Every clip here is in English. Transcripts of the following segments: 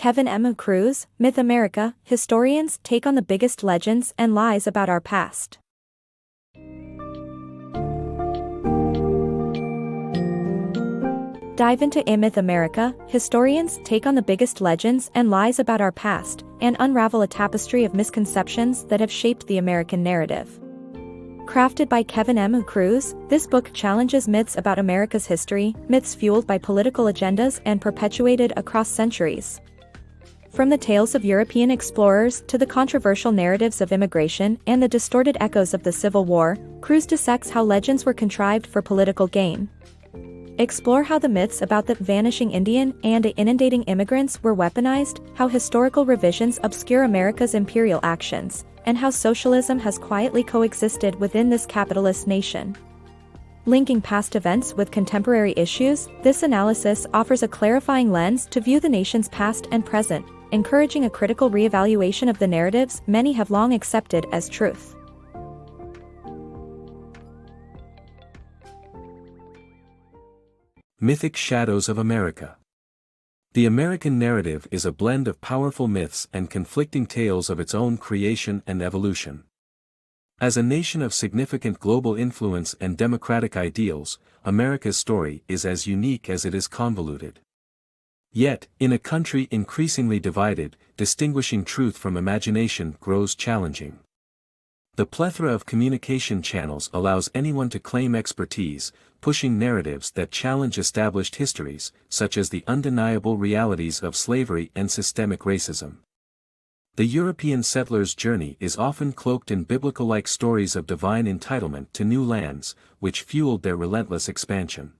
KevinMKruse, Myth America, historians take on the biggest legends and lies about our past. Dive into Myth America, historians take on the biggest legends and lies about our past, and unravel a tapestry of misconceptions that have shaped the American narrative. Crafted by KevinMKruse, this book challenges myths about America's history, myths fueled by political agendas and perpetuated across centuries. From the tales of European explorers to the controversial narratives of immigration and the distorted echoes of the Civil War, Kruse dissects how legends were contrived for political gain. Explore how the myths about the vanishing Indian and inundating immigrants were weaponized, how historical revisions obscure America's imperial actions, and how socialism has quietly coexisted within this capitalist nation. Linking past events with contemporary issues, this analysis offers a clarifying lens to view the nation's past and present, encouraging a critical reevaluation of the narratives many have long accepted as truth. Mythic Shadows of America. The American narrative is a blend of powerful myths and conflicting tales of its own creation and evolution. As a nation of significant global influence and democratic ideals, America's story is as unique as it is convoluted. Yet, in a country increasingly divided, distinguishing truth from imagination grows challenging. The plethora of communication channels allows anyone to claim expertise, pushing narratives that challenge established histories, such as the undeniable realities of slavery and systemic racism. The European settlers' journey is often cloaked in biblical-like stories of divine entitlement to new lands, which fueled their relentless expansion.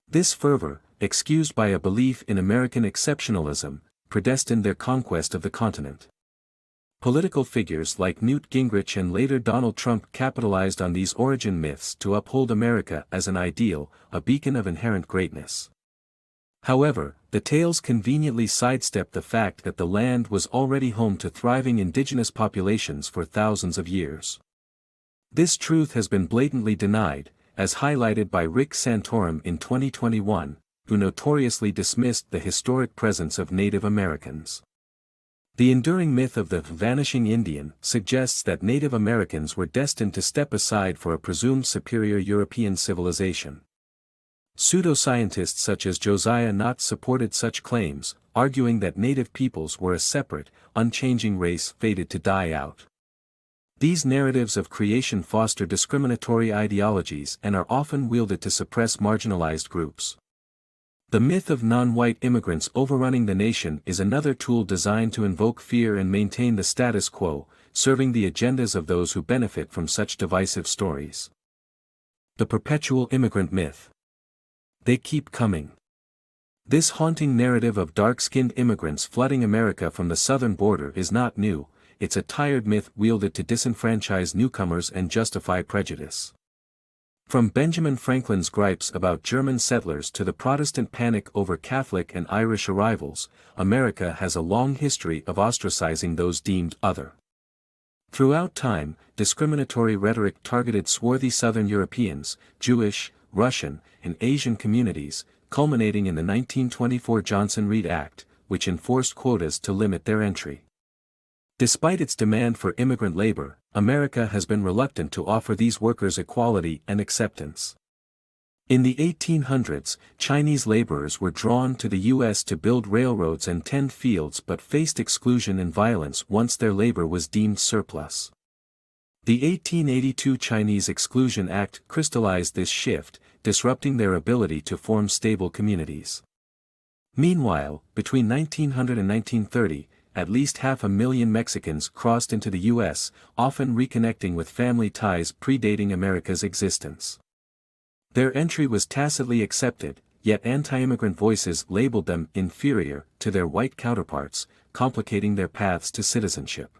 This fervor, excused by a belief in American exceptionalism, predestined their conquest of the continent. Political figures like Newt Gingrich and later Donald Trump capitalized on these origin myths to uphold America as an ideal, a beacon of inherent greatness. However, the tales conveniently sidestep the fact that the land was already home to thriving indigenous populations for thousands of years. This truth has been blatantly denied, as highlighted by Rick Santorum in 2021, who notoriously dismissed the historic presence of Native Americans. The enduring myth of the vanishing Indian suggests that Native Americans were destined to step aside for a presumed superior European civilization. Pseudoscientists such as Josiah Knott supported such claims, arguing that Native peoples were a separate, unchanging race fated to die out. These narratives of creation foster discriminatory ideologies and are often wielded to suppress marginalized groups. The myth of non-white immigrants overrunning the nation is another tool designed to invoke fear and maintain the status quo, serving the agendas of those who benefit from such divisive stories. The Perpetual Immigrant Myth. They keep coming. This haunting narrative of dark-skinned immigrants flooding America from the southern border is not new, it's a tired myth wielded to disenfranchise newcomers and justify prejudice. From Benjamin Franklin's gripes about German settlers to the Protestant panic over Catholic and Irish arrivals, America has a long history of ostracizing those deemed other. Throughout time, discriminatory rhetoric targeted swarthy Southern Europeans, Jewish, Russian, and Asian communities, culminating in the 1924 Johnson-Reed Act, which enforced quotas to limit their entry. Despite its demand for immigrant labor, America has been reluctant to offer these workers equality and acceptance. In the 1800s, Chinese laborers were drawn to the U.S. to build railroads and tend fields but faced exclusion and violence once their labor was deemed surplus. The 1882 Chinese Exclusion Act crystallized this shift, disrupting their ability to form stable communities. Meanwhile, between 1900 and 1930, at least 500,000 Mexicans crossed into the U.S., often reconnecting with family ties predating America's existence. Their entry was tacitly accepted, yet anti-immigrant voices labeled them inferior to their white counterparts, complicating their paths to citizenship.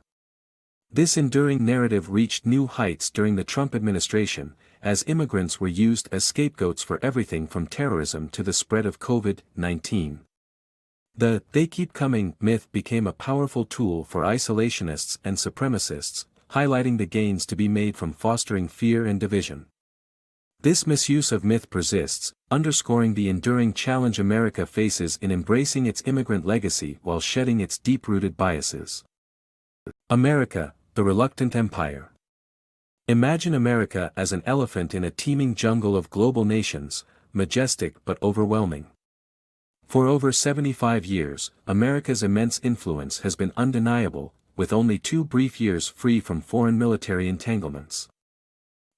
This enduring narrative reached new heights during the Trump administration, as immigrants were used as scapegoats for everything from terrorism to the spread of COVID-19. The "they keep coming" myth became a powerful tool for isolationists and supremacists, highlighting the gains to be made from fostering fear and division. This misuse of myth persists, underscoring the enduring challenge America faces in embracing its immigrant legacy while shedding its deep-rooted biases. America, the reluctant empire. Imagine America as an elephant in a teeming jungle of global nations, majestic but overwhelming. For over 75 years, America's immense influence has been undeniable, with only 2 brief years free from foreign military entanglements.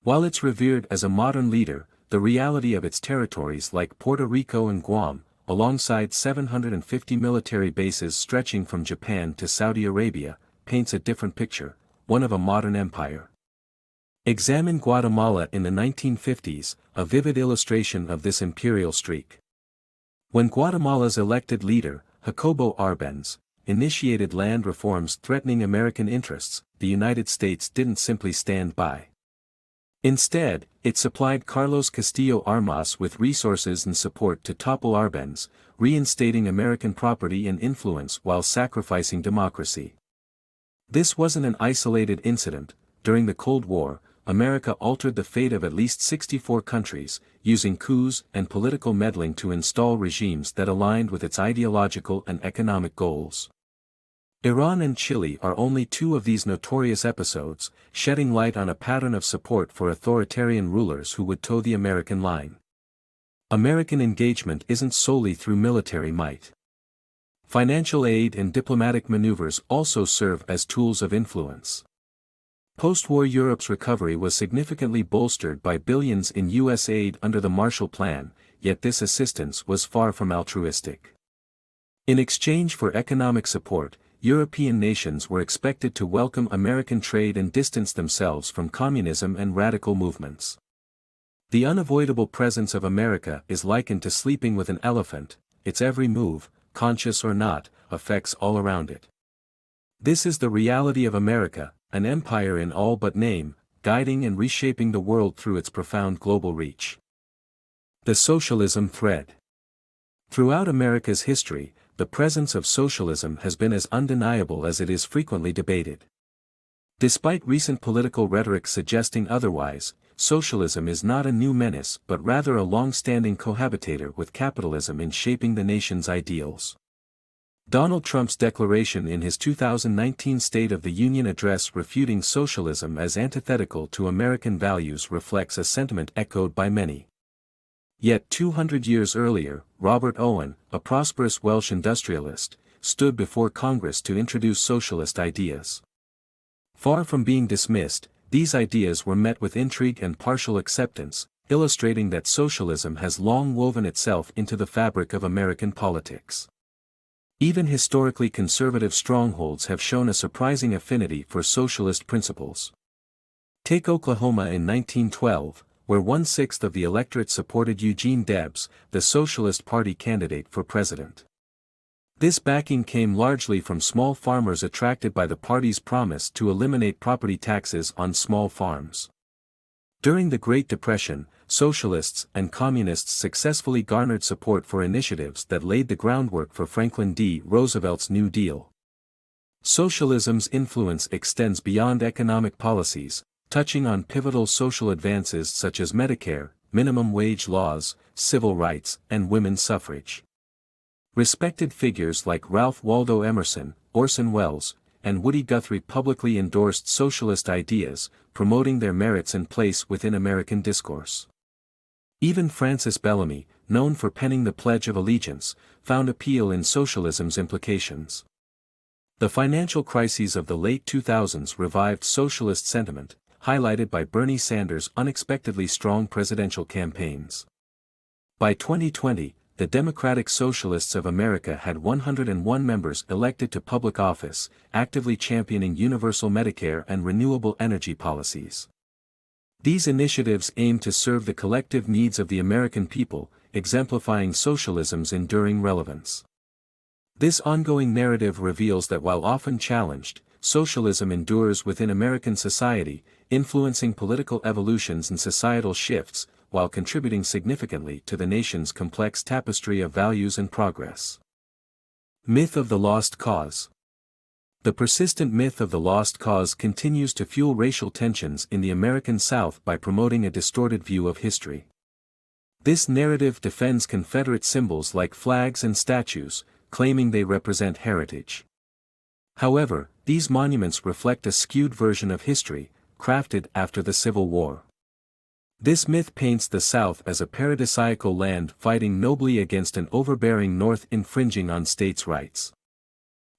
While it's revered as a modern leader, the reality of its territories like Puerto Rico and Guam, alongside 750 military bases stretching from Japan to Saudi Arabia, paints a different picture, one of a modern empire. Examine Guatemala in the 1950s, a vivid illustration of this imperial streak. When Guatemala's elected leader, Jacobo Arbenz, initiated land reforms threatening American interests, the United States didn't simply stand by. Instead, it supplied Carlos Castillo Armas with resources and support to topple Arbenz, reinstating American property and influence while sacrificing democracy. This wasn't an isolated incident. During the Cold War, America altered the fate of at least 64 countries, using coups and political meddling to install regimes that aligned with its ideological and economic goals. Iran and Chile are only 2 of these notorious episodes, shedding light on a pattern of support for authoritarian rulers who would toe the American line. American engagement isn't solely through military might. Financial aid and diplomatic maneuvers also serve as tools of influence. Post-war Europe's recovery was significantly bolstered by billions in U.S. aid under the Marshall Plan, yet this assistance was far from altruistic. In exchange for economic support, European nations were expected to welcome American trade and distance themselves from communism and radical movements. The unavoidable presence of America is likened to sleeping with an elephant. Its every move, conscious or not, affects all around it. This is the reality of America, an empire in all but name, guiding and reshaping the world through its profound global reach. The Socialism Thread. Throughout America's history, the presence of socialism has been as undeniable as it is frequently debated. Despite recent political rhetoric suggesting otherwise, socialism is not a new menace but rather a long-standing cohabitator with capitalism in shaping the nation's ideals. Donald Trump's declaration in his 2019 State of the Union address refuting socialism as antithetical to American values reflects a sentiment echoed by many. Yet 200 years earlier, Robert Owen, a prosperous Welsh industrialist, stood before Congress to introduce socialist ideas. Far from being dismissed, these ideas were met with intrigue and partial acceptance, illustrating that socialism has long woven itself into the fabric of American politics. Even historically conservative strongholds have shown a surprising affinity for socialist principles. Take Oklahoma in 1912, where 1/6 of the electorate supported Eugene Debs, the Socialist Party candidate for president. This backing came largely from small farmers attracted by the party's promise to eliminate property taxes on small farms. During the Great Depression, socialists and communists successfully garnered support for initiatives that laid the groundwork for Franklin D. Roosevelt's New Deal. Socialism's influence extends beyond economic policies, touching on pivotal social advances such as Medicare, minimum wage laws, civil rights, and women's suffrage. Respected figures like Ralph Waldo Emerson, Orson Welles, and Woody Guthrie publicly endorsed socialist ideas, promoting their merits and place within American discourse. Even Francis Bellamy, known for penning the Pledge of Allegiance, found appeal in socialism's implications. The financial crises of the late 2000s revived socialist sentiment, highlighted by Bernie Sanders' unexpectedly strong presidential campaigns. By 2020, the Democratic Socialists of America had 101 members elected to public office, actively championing universal Medicare and renewable energy policies. These initiatives aim to serve the collective needs of the American people, exemplifying socialism's enduring relevance. This ongoing narrative reveals that while often challenged, socialism endures within American society, influencing political evolutions and societal shifts, while contributing significantly to the nation's complex tapestry of values and progress. Myth of the Lost Cause. The persistent myth of the lost cause continues to fuel racial tensions in the American South by promoting a distorted view of history. This narrative defends Confederate symbols like flags and statues, claiming they represent heritage. However, these monuments reflect a skewed version of history, crafted after the Civil War. This myth paints the South as a paradisiacal land fighting nobly against an overbearing North infringing on states' rights.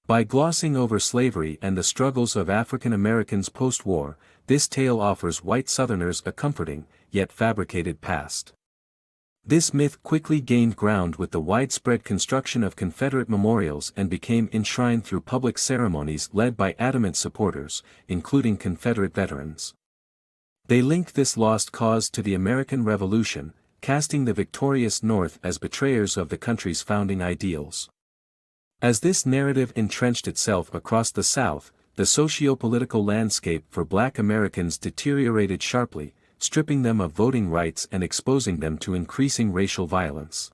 By glossing over slavery and the struggles of African Americans post-war, this tale offers white Southerners a comforting, yet fabricated past. This myth quickly gained ground with the widespread construction of Confederate memorials and became enshrined through public ceremonies led by adamant supporters, including Confederate veterans. They linked this lost cause to the American Revolution, casting the victorious North as betrayers of the country's founding ideals. As this narrative entrenched itself across the South, the socio-political landscape for Black Americans deteriorated sharply, stripping them of voting rights and exposing them to increasing racial violence.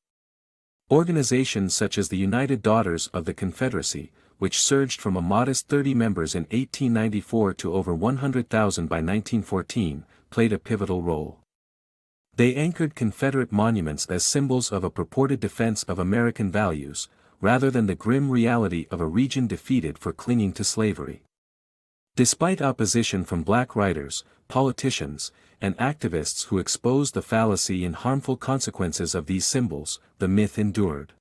Organizations such as the United Daughters of the Confederacy, which surged from a modest 30 members in 1894 to over 100,000 by 1914, played a pivotal role. They anchored Confederate monuments as symbols of a purported defense of American values, rather than the grim reality of a region defeated for clinging to slavery. Despite opposition from Black writers, politicians, and activists who exposed the fallacy and harmful consequences of these symbols, the myth endured.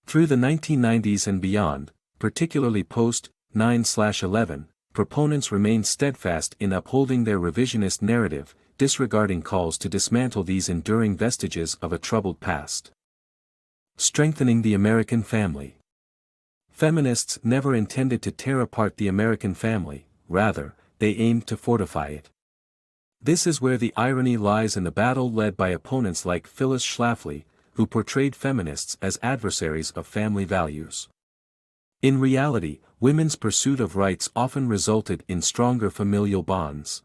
Through the 1990s and beyond, particularly post-9/11, proponents remained steadfast in upholding their revisionist narrative, disregarding calls to dismantle these enduring vestiges of a troubled past. Strengthening the American family. Feminists never intended to tear apart the American family, rather, they aimed to fortify it. This is where the irony lies in the battle led by opponents like Phyllis Schlafly, who portrayed feminists as adversaries of family values. In reality, women's pursuit of rights often resulted in stronger familial bonds.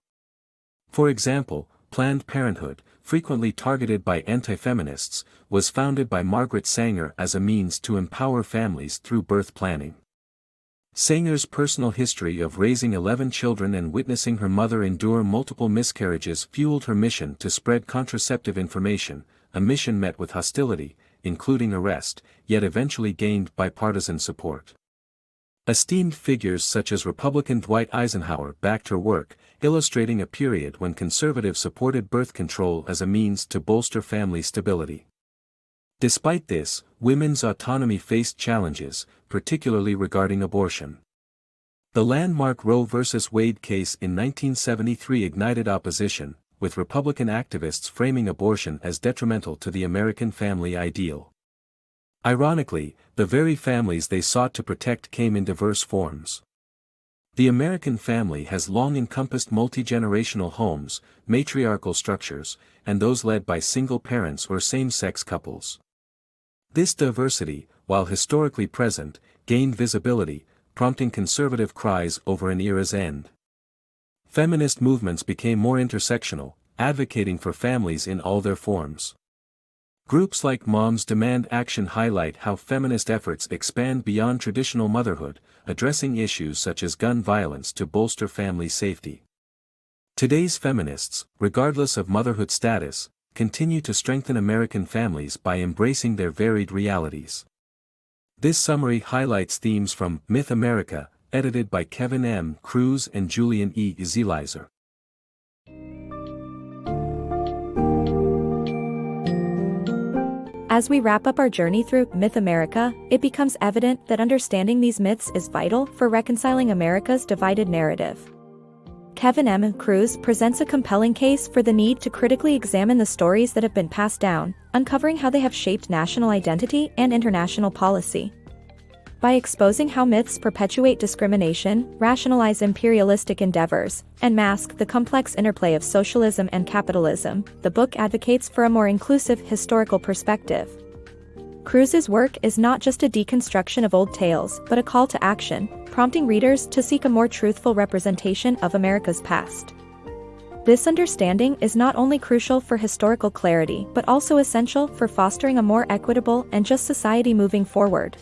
For example, Planned Parenthood, frequently targeted by anti-feminists, was founded by Margaret Sanger as a means to empower families through birth planning. Sanger's personal history of raising 11 children and witnessing her mother endure multiple miscarriages fueled her mission to spread contraceptive information, a mission met with hostility, including arrest, yet eventually gained bipartisan support. Esteemed figures such as Republican Dwight Eisenhower backed her work, illustrating a period when conservatives supported birth control as a means to bolster family stability. Despite this, women's autonomy faced challenges, particularly regarding abortion. The landmark Roe v. Wade case in 1973 ignited opposition, with Republican activists framing abortion as detrimental to the American family ideal. Ironically, the very families they sought to protect came in diverse forms. The American family has long encompassed multi-generational homes, matriarchal structures, and those led by single parents or same-sex couples. This diversity, while historically present, gained visibility, prompting conservative cries over an era's end. Feminist movements became more intersectional, advocating for families in all their forms. Groups like Moms Demand Action highlight how feminist efforts expand beyond traditional motherhood, addressing issues such as gun violence to bolster family safety. Today's feminists, regardless of motherhood status, continue to strengthen American families by embracing their varied realities. This summary highlights themes from Myth America, edited by KevinMKruse and Julian E. Zelizer. As we wrap up our journey through Myth America, it becomes evident that understanding these myths is vital for reconciling America's divided narrative. KevinMKruse presents a compelling case for the need to critically examine the stories that have been passed down, uncovering how they have shaped national identity and international policy. By exposing how myths perpetuate discrimination, rationalize imperialistic endeavors, and mask the complex interplay of socialism and capitalism, the book advocates for a more inclusive historical perspective. Kruse's work is not just a deconstruction of old tales, but a call to action, prompting readers to seek a more truthful representation of America's past. This understanding is not only crucial for historical clarity but also essential for fostering a more equitable and just society moving forward.